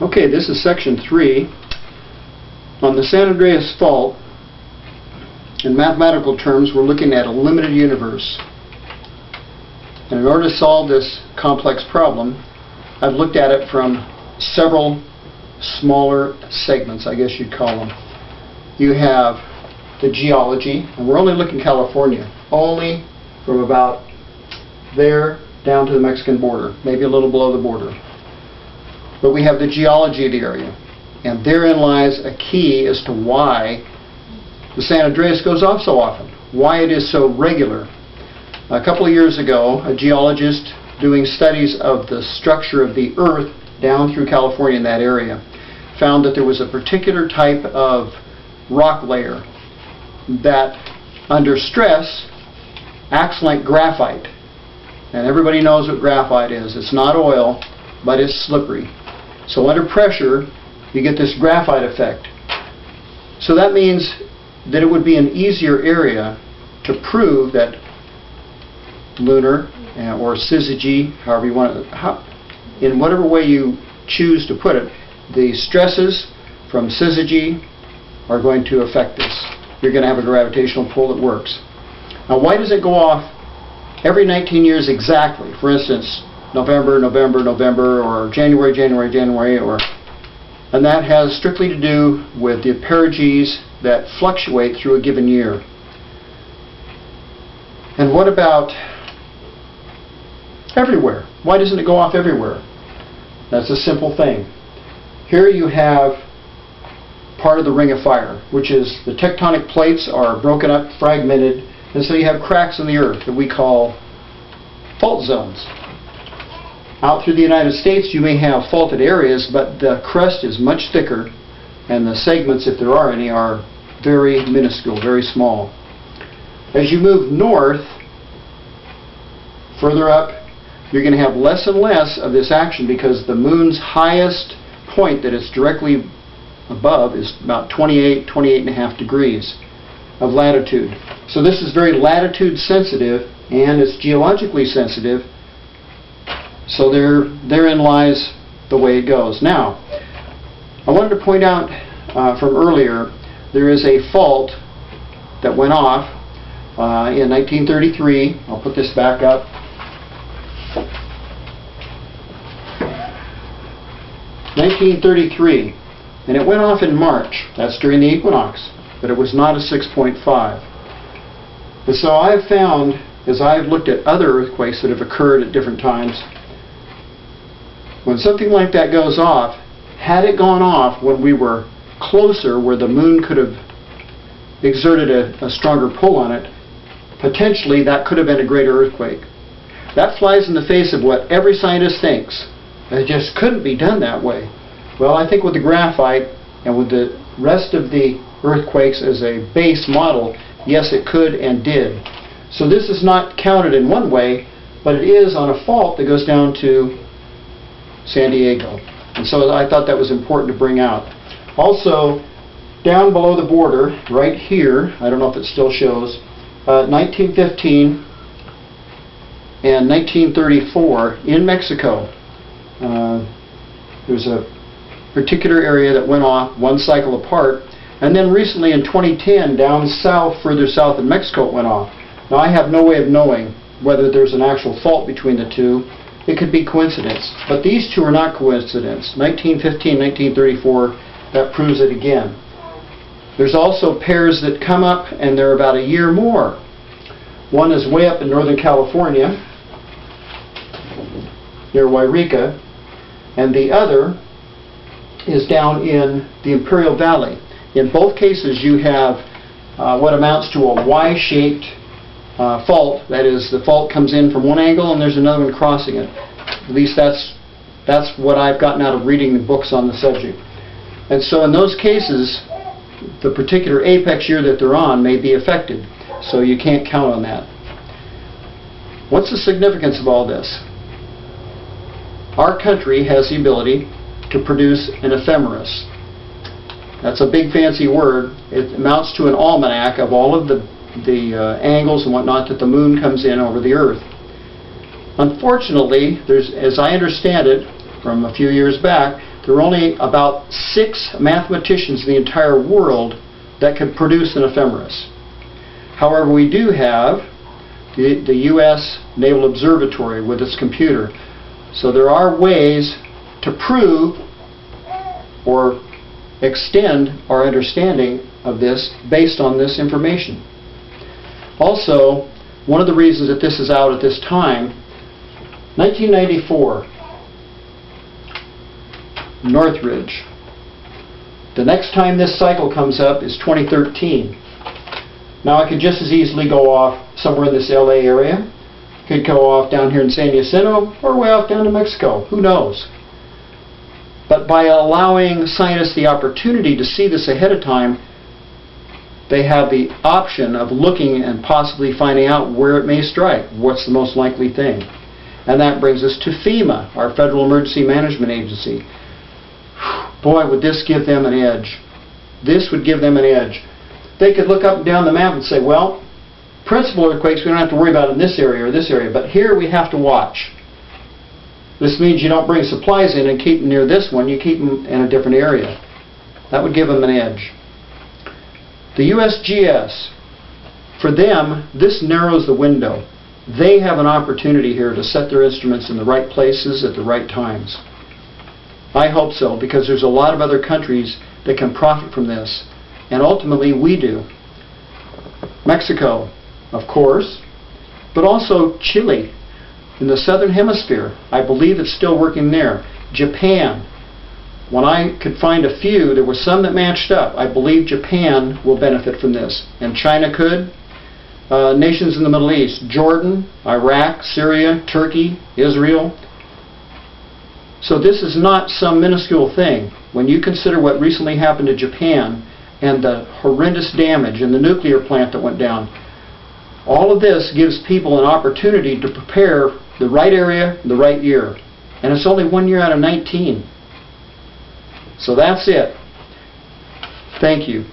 Okay, this is section 3. On the San Andreas fault, in mathematical terms, we're looking at a limited universe. And in order to solve this complex problem, I've looked at it from several smaller segments, I guess you'd call them. You have the geology, and we're only looking California, only from about there down to the Mexican border, maybe a little below the border. But we have the geology of the area, and therein lies a key as to why the San Andreas goes off so often, why it is so regular. A couple of years ago, a geologist doing studies of the structure of the Earth down through California in that area found that there was a particular type of rock layer that under stress acts like graphite. And everybody knows what graphite is. It's not oil, but it's slippery. So under pressure, you get this graphite effect. So that means that it would be an easier area to prove that lunar or syzygy, however you want it, in whatever way you choose to put it, the stresses from syzygy are going to affect this. You're going to have a gravitational pull that works. Now, why does it go off every 19 years exactly? For instance, November, November, November, or January, January, January, and that has strictly to do with the aperigees that fluctuate through a given year. And what about everywhere? Why doesn't it go off everywhere? That's a simple thing. Here you have part of the ring of fire, which is the tectonic plates are broken up, fragmented, and so you have cracks in the earth that we call fault zones. Out through the United States you may have faulted areas, but the crust is much thicker and the segments, if there are any, are very minuscule, very small. As you move north, further up, you're going to have less and less of this action because the moon's highest point that it's directly above is about 28 and a half degrees of latitude. So this is very latitude sensitive and it's geologically sensitive. So therein lies the way it goes. Now, I wanted to point out from earlier, there is a fault that went off in 1933. I'll put this back up. (1933), and it went off in March. That's during the equinox, but it was not a 6.5. And so I've found, as I've looked at other earthquakes that have occurred at different times, when something like that goes off, had it gone off when we were closer, where the moon could have exerted a stronger pull on it, potentially that could have been a greater earthquake. That flies in the face of what every scientist thinks. It just couldn't be done that way. Well, I think with the graphite and with the rest of the earthquakes as a base model, yes, it could and did. So this is not counted in one way, but it is on a fault that goes down to San Diego. And so I thought that was important to bring out. Also, down below the border, right here, I don't know if it still shows, 1915 and 1934 in Mexico. There's a particular area that went off one cycle apart, and then recently in 2010 down south, further south in Mexico, it went off. Now I have no way of knowing whether there's an actual fault between the two. It could be coincidence, but these two are not coincidence. 1915, 1934, that proves it again. There's also pairs that come up and they're about a year more. One is way up in Northern California near Wairika, and the other is down in the Imperial Valley. In both cases you have what amounts to a Y-shaped fault. That is, the fault comes in from one angle and there's another one crossing it. At least that's what I've gotten out of reading the books on the subject. And so in those cases, the particular apex year that they're on may be affected. So you can't count on that. What's the significance of all this? Our country has the ability to produce an ephemeris. That's a big fancy word. It amounts to an almanac of all of the angles and whatnot that the moon comes in over the Earth. Unfortunately, as I understand it from a few years back, there are only about 6 mathematicians in the entire world that could produce an ephemeris. However, we do have the U.S. Naval Observatory with its computer. So there are ways to prove or extend our understanding of this based on this information. Also, one of the reasons that this is out at this time, 1994, Northridge. The next time this cycle comes up is 2013. Now I could just as easily go off somewhere in this LA area, could go off down here in San Jacinto, or way off down to Mexico, who knows. But by allowing scientists the opportunity to see this ahead of time, they have the option of looking and possibly finding out where it may strike, what's the most likely thing. And that brings us to FEMA, our Federal Emergency Management Agency. Boy, would this give them an edge. This would give them an edge. They could look up and down the map and say, well, principal earthquakes we don't have to worry about in this area or this area, but here we have to watch. This means you don't bring supplies in and keep them near this one, you keep them in a different area. That would give them an edge. The USGS, for them, this narrows the window. They have an opportunity here to set their instruments in the right places at the right times. I hope so, because there's a lot of other countries that can profit from this. And ultimately, we do. Mexico, of course, but also Chile in the southern hemisphere. I believe it's still working there. Japan. When I could find a few, there were some that matched up. I believe Japan will benefit from this. And China could. Nations in the Middle East. Jordan, Iraq, Syria, Turkey, Israel. So this is not some minuscule thing. When you consider what recently happened to Japan and the horrendous damage in the nuclear plant that went down, all of this gives people an opportunity to prepare the right area, the right year. And it's only 1 year out of 19. So that's it. Thank you.